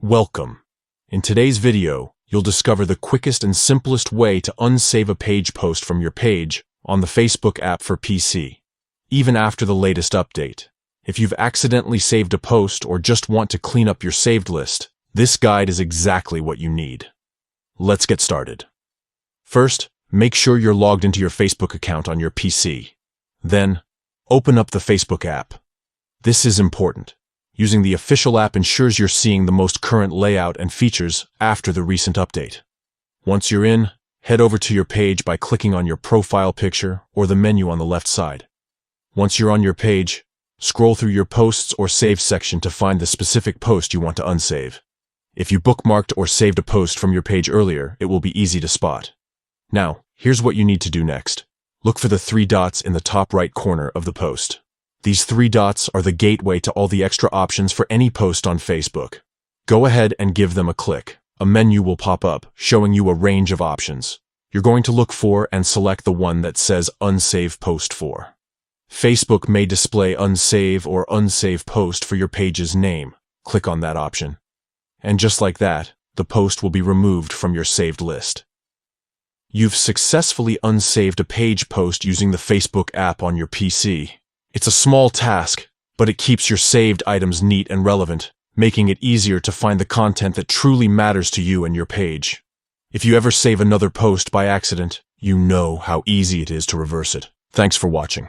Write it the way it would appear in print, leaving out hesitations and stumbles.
Welcome. In today's video, you'll discover the quickest and simplest way to unsave a page post from your page on the Facebook app for PC, even after the latest update. If you've accidentally saved a post or just want to clean up your saved list, this guide is exactly what you need. Let's get started. First, make sure you're logged into your Facebook account on your PC. Then, open up the Facebook app. This is important. Using the official app ensures you're seeing the most current layout and features after the recent update. Once you're in, head over to your page by clicking on your profile picture or the menu on the left side. Once you're on your page, scroll through your posts or saved section to find the specific post you want to unsave. If you bookmarked or saved a post from your page earlier, it will be easy to spot. Now, here's what you need to do next. Look for the 3 dots in the top right corner of the post. These 3 dots are the gateway to all the extra options for any post on Facebook. Go ahead and give them a click. A menu will pop up, showing you a range of options. You're going to look for and select the one that says Unsave Post For. Facebook may display Unsave or Unsave Post for your page's name. Click on that option. And just like that, the post will be removed from your saved list. You've successfully unsaved a page post using the Facebook app on your PC. It's a small task, but it keeps your saved items neat and relevant, making it easier to find the content that truly matters to you and your page. If you ever save another post by accident, you know how easy it is to reverse it. Thanks for watching.